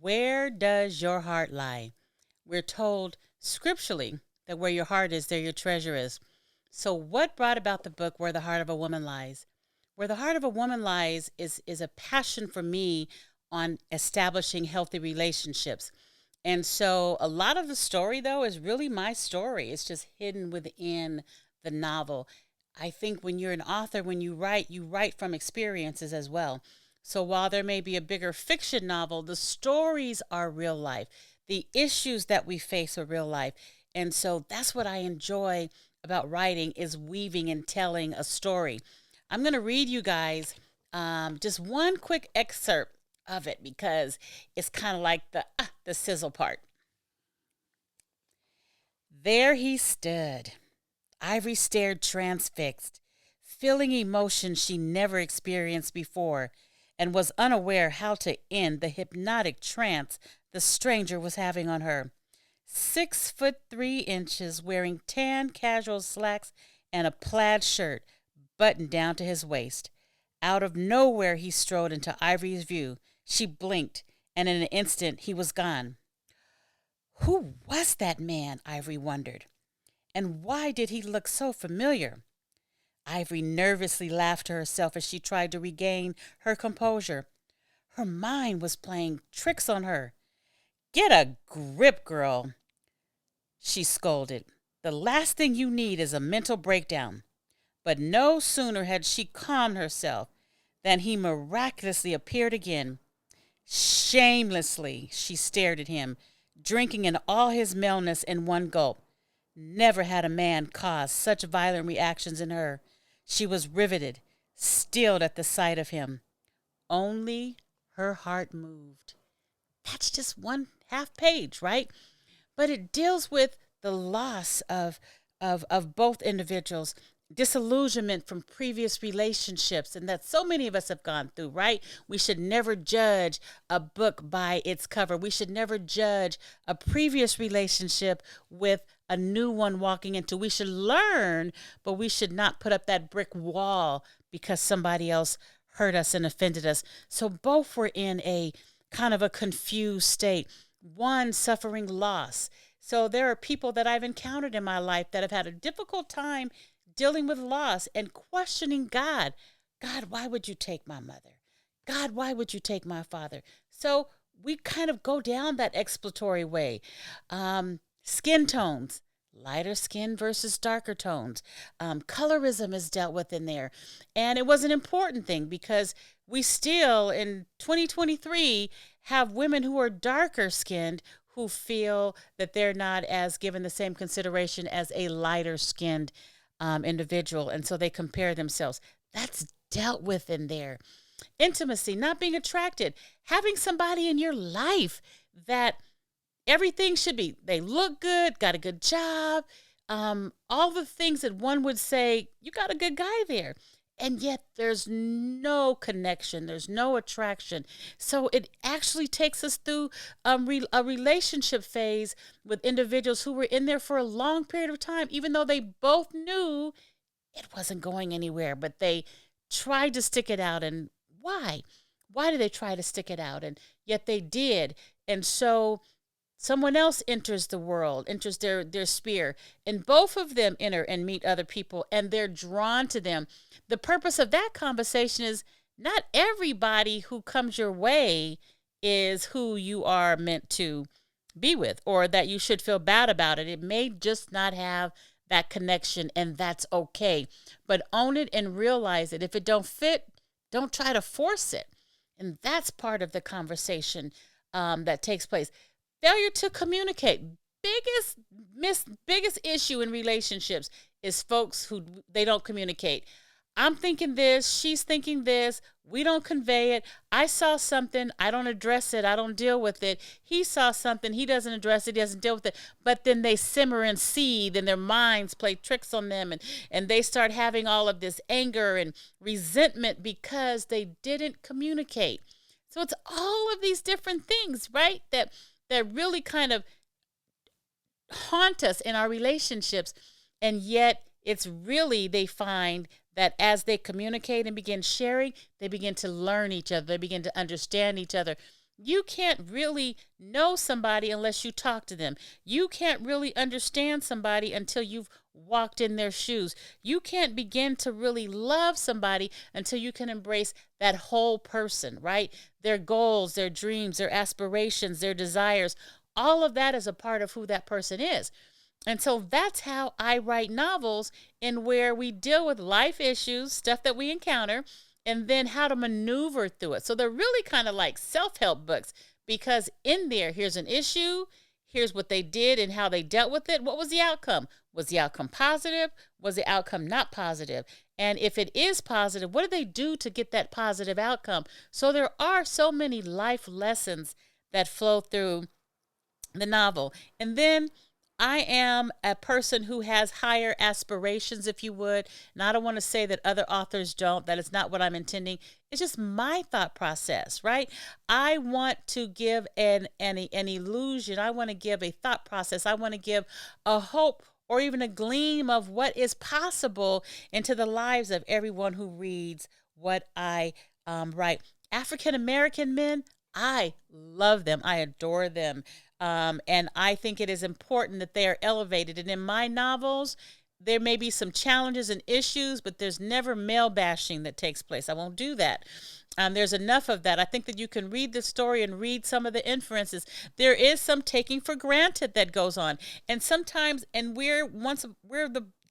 Where does your heart lie? We're told scripturally that where your heart is, there your treasure is. So, what brought about the book Where the Heart of a Woman Lies? Where the Heart of a Woman Lies is a passion for me on establishing healthy relationships. And so, a lot of the story, though, is really my story. It's just hidden within the novel. I think when you're an author, when you write from experiences as well. So while there may be a bigger fiction novel, the stories are real life. The issues that we face are real life. And so that's what I enjoy about writing is weaving and telling a story. I'm going to read you guys just one quick excerpt of it because it's kind of like the sizzle part. There he stood. Ivory stared transfixed, feeling emotions she never experienced before, and was unaware how to end the hypnotic trance the stranger was having on her. 6'3", wearing tan casual slacks and a plaid shirt buttoned down to his waist. Out of nowhere he strode into Ivory's view. She blinked, and in an instant he was gone. Who was that man? Ivory wondered. And why did he look so familiar? Ivory nervously laughed to herself as she tried to regain her composure. Her mind was playing tricks on her. Get a grip, girl, she scolded. The last thing you need is a mental breakdown. But no sooner had she calmed herself than he miraculously appeared again. Shamelessly, she stared at him, drinking in all his maleness in one gulp. Never had a man caused such violent reactions in her. She was riveted, stilled at the sight of him. Only her heart moved. That's just one half page, right? But it deals with the loss of both individuals, disillusionment from previous relationships, and that so many of us have gone through, right? We should never judge a book by its cover. We should never judge a previous relationship with a new one walking into. We should learn, but we should not put up that brick wall because somebody else hurt us and offended us. So both were in a kind of a confused state, one suffering loss. So there are people that I've encountered in my life that have had a difficult time dealing with loss and questioning God. God, why would you take my mother? God, why would you take my father? So we kind of go down that exploratory way. Skin tones, lighter skin versus darker tones. Colorism is dealt with in there. And it was an important thing because we still, in 2023, have women who are darker skinned who feel that they're not as given the same consideration as a lighter skinned individual. And so they compare themselves. That's dealt with in there. Intimacy, not being attracted, having somebody in your life that everything should be, they look good, got a good job, all the things that one would say, you got a good guy there. And yet there's no connection, there's no attraction. So it actually takes us through a relationship phase with individuals who were in there for a long period of time, even though they both knew it wasn't going anywhere, but they tried to stick it out. And why? Why did they try to stick it out? And yet they did. And so someone else enters the world, enters their sphere, and both of them enter and meet other people, and they're drawn to them. The purpose of that conversation is not everybody who comes your way is who you are meant to be with, or that you should feel bad about it. It may just not have that connection, and that's okay. But own it and realize it. If it don't fit, don't try to force it. And that's part of the conversation that takes place. Failure to communicate. Biggest issue in relationships is folks who they don't communicate. I'm thinking this, she's thinking this, we don't convey it. I saw something, I don't address it, I don't deal with it. He saw something, he doesn't address it, he doesn't deal with it. But then they simmer and seethe and their minds play tricks on them and they start having all of this anger and resentment because they didn't communicate. So it's all of these different things, right? That really kind of haunt us in our relationships. And yet it's really, they find that as they communicate and begin sharing, they begin to learn each other. They begin to understand each other. You can't really know somebody unless you talk to them. You can't really understand somebody until you've walked in their shoes. You can't begin to really love somebody until you can embrace that whole person, right? Their goals, their dreams, their aspirations, their desires. All of that is a part of who that person is. And so that's how I write novels, in where we deal with life issues, stuff that we encounter, and then how to maneuver through it. So they're really kind of like self-help books, because in there, here's an issue, here's what they did and how they dealt with it. What was the outcome? Was the outcome positive? Was the outcome not positive? And if it is positive, what did they do to get that positive outcome? So there are so many life lessons that flow through the novel. And then I am a person who has higher aspirations, if you would. And I don't want to say that other authors don't. That is not what I'm intending. It's just my thought process, right? I want to give an illusion. I want to give a thought process. I want to give a hope, or even a gleam of what is possible into the lives of everyone who reads what I write. African American men, I love them. I adore them. And I think it is important that they are elevated. And in my novels, there may be some challenges and issues, but there's never male bashing that takes place. I won't do that. There's enough of that. I think that you can read the story and read some of the inferences. There is some taking for granted that goes on, and sometimes, and we're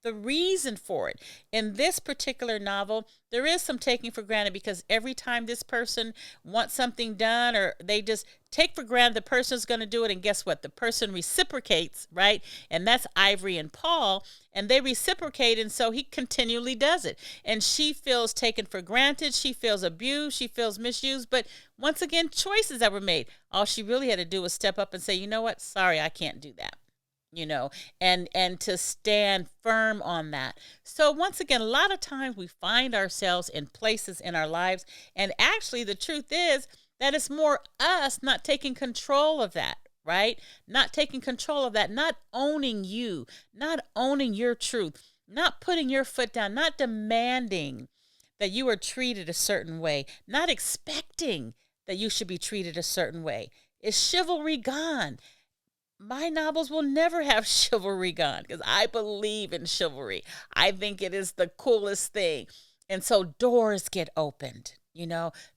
the reason for it. In this particular novel, there is some taking for granted, because every time this person wants something done, or they just take for granted the person's going to do it, and guess what? The person reciprocates, right? And that's Ivory and Paul, and they reciprocate, and so he continually does it. And she feels taken for granted, she feels abused, she feels misused, but once again, choices that were made. All she really had to do was step up and say, you know what? Sorry, I can't do that. And to stand firm on that. So once again, a lot of times we find ourselves in places in our lives, and actually the truth is that it's more us not taking control of that, right? Not taking control of that, not owning you, not owning your truth, not putting your foot down, not demanding that you are treated a certain way, not expecting that you should be treated a certain way. Is chivalry gone? My novels will never have chivalry gone, because I believe in chivalry. I think it is the coolest thing. And so doors get opened,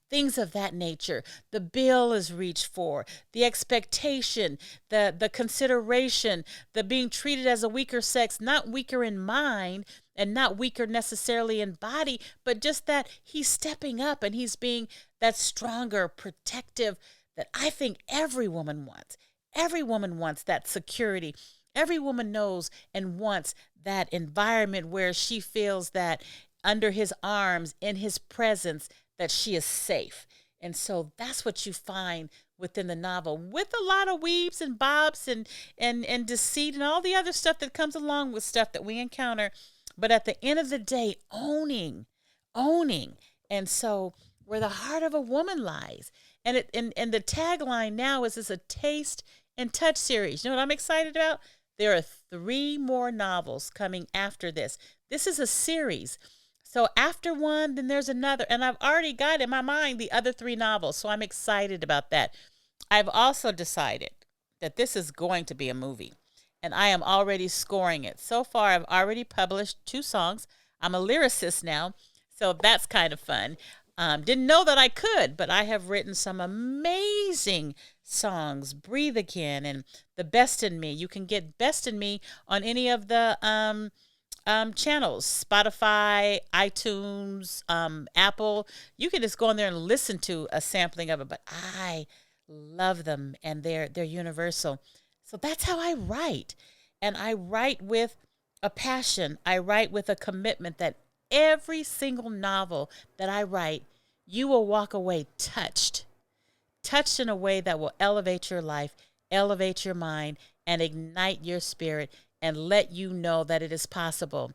things of that nature. The bill is reached for, the expectation, the consideration, the being treated as a weaker sex, not weaker in mind and not weaker necessarily in body, but just that he's stepping up and he's being that stronger, protective, that I think every woman wants. Every woman wants that security. Every woman knows and wants that environment where she feels that under his arms, in his presence, that she is safe. And so that's what you find within the novel, with a lot of weaves and bobs and deceit and all the other stuff that comes along with stuff that we encounter. But at the end of the day, owning. And so where the heart of a woman lies. And the tagline now is a taste and touch series. You know what I'm excited about? There are 3 more novels coming after this. This is a series. So after one, then there's another. And I've already got in my mind the other 3 novels. So I'm excited about that. I've also decided that this is going to be a movie. And I am already scoring it. So far, I've already published 2 songs. I'm a lyricist now. So that's kind of fun. Didn't know that I could, but I have written some amazing songs. Breathe Again and The Best in Me. You can get Best in Me on any of the channels, Spotify, iTunes, Apple. You can just go in there and listen to a sampling of it, but I love them, and they're universal. So that's how I write. And I write with a passion. I write with a commitment that every single novel that I write, you will walk away touched in a way that will elevate your life, elevate your mind, and ignite your spirit, and let you know that it is possible.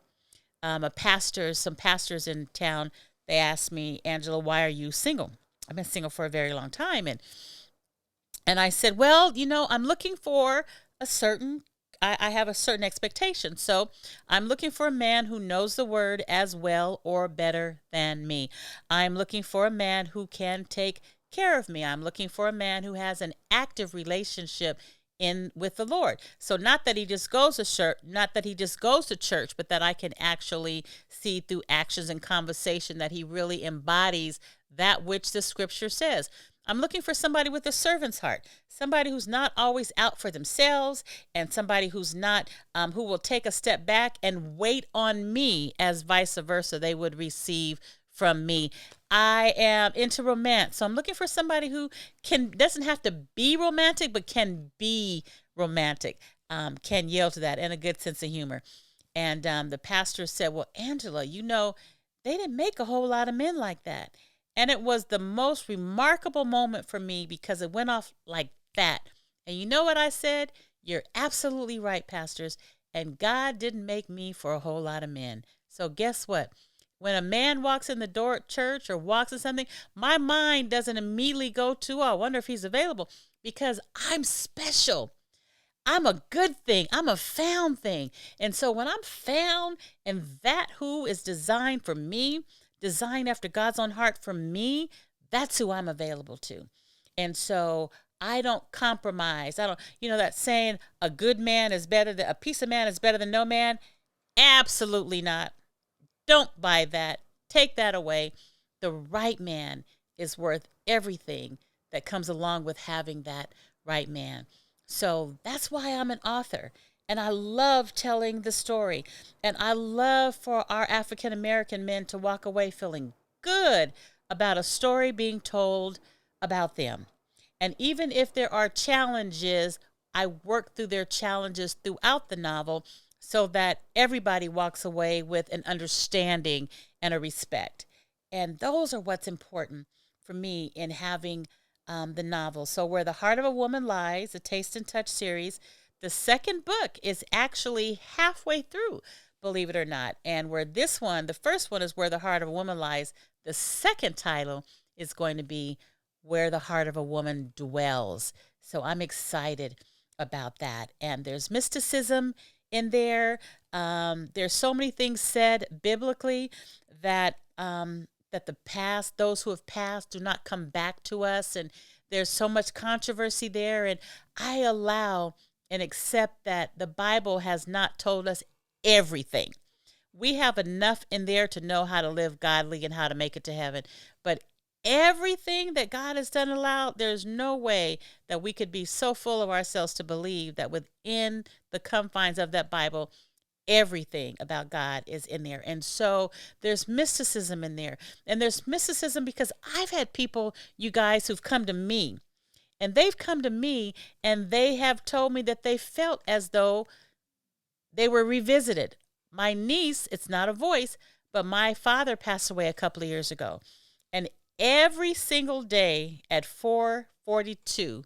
Some pastors in town, they asked me, Angela, why are you single? I've been single for a very long time. And I said, well, I'm looking for I have a certain expectation. So I'm looking for a man who knows the word as well or better than me. I'm looking for a man who can take care of me. I'm looking for a man who has an active relationship in with the Lord. So not that he just goes to church, but that I can actually see through actions and conversation that he really embodies that which the scripture says. I'm looking for somebody with a servant's heart, somebody who's not always out for themselves, and somebody who's not, who will take a step back and wait on me as vice versa they would receive from me. I am into romance, so I'm looking for somebody who doesn't have to be romantic, but can be romantic, can yield to that, and a good sense of humor. And the pastor said, well, Angela, they didn't make a whole lot of men like that. And it was the most remarkable moment for me because it went off like that. And you know what I said? You're absolutely right, pastors. And God didn't make me for a whole lot of men. So guess what? When a man walks in the door at church or walks in something, my mind doesn't immediately go to, oh, I wonder if he's available, because I'm special. I'm a good thing. I'm a found thing. And so when I'm found and that who is designed for me, designed after God's own heart for me, that's who I'm available to. And so I don't compromise. I don't, that saying, a piece of man is better than no man. Absolutely not. Don't buy that. Take that away. The right man is worth everything that comes along with having that right man. So that's why I'm an author. And I love telling the story. And I love for our African American men to walk away feeling good about a story being told about them. And even if there are challenges, I work through their challenges throughout the novel so that everybody walks away with an understanding and a respect. And those are what's important for me in having the novel. So Where the Heart of a Woman Lies, a Taste and Touch series. The second book is actually halfway through, believe it or not. And the first one is Where the Heart of a Woman Lies. The second title is going to be Where the Heart of a Woman Dwells. So I'm excited about that. And there's mysticism in there. There's so many things said biblically that the past, those who have passed, do not come back to us. And there's so much controversy there. And I allow and accept that the Bible has not told us everything. We have enough in there to know how to live godly and how to make it to heaven. But everything that God has done allowed, there's no way that we could be so full of ourselves to believe that within the confines of that Bible, everything about God is in there. And so there's mysticism in there. And there's mysticism because I've had people, you guys, who've come to me. And they've come to me and they have told me that they felt as though they were revisited. My niece, it's not a voice, but my father passed away a couple of years ago. And every single day at 4:42,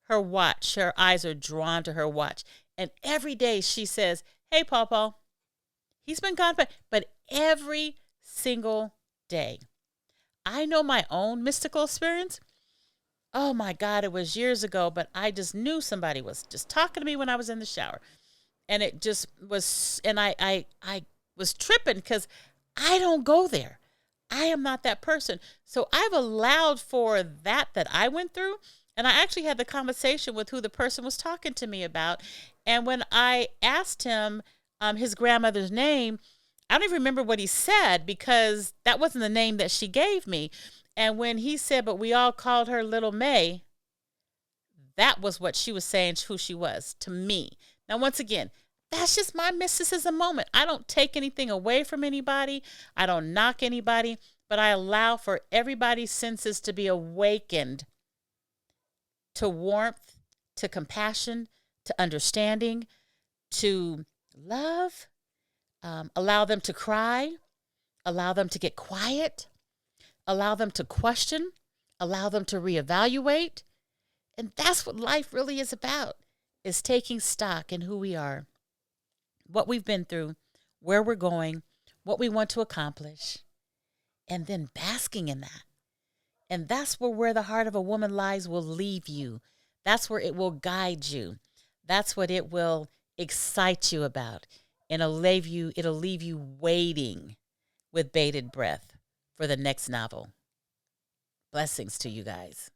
her eyes are drawn to her watch. And every day she says, hey, Pawpaw, he's been gone, but every single day. I know my own mystical experience. Oh my God, it was years ago, but I just knew somebody was just talking to me when I was in the shower. And it just was, and I was tripping because I don't go there. I am not that person. So I've allowed for that I went through. And I actually had the conversation with who the person was talking to me about. And when I asked him his grandmother's name, I don't even remember what he said because that wasn't the name that she gave me. And when he said, but we all called her Little May, that was what she was saying, who she was to me. Now, once again, that's just my mysticism moment. I don't take anything away from anybody. I don't knock anybody, but I allow for everybody's senses to be awakened to warmth, to compassion, to understanding, to love, allow them to cry, allow them to get quiet, allow them to question, allow them to reevaluate. And that's what life really is about, is taking stock in who we are, what we've been through, where we're going, what we want to accomplish, and then basking in that. And that's where the heart of a woman lies will leave you. That's where it will guide you. That's what it will excite you about. And it'll leave you waiting with bated breath for the next novel. Blessings to you guys.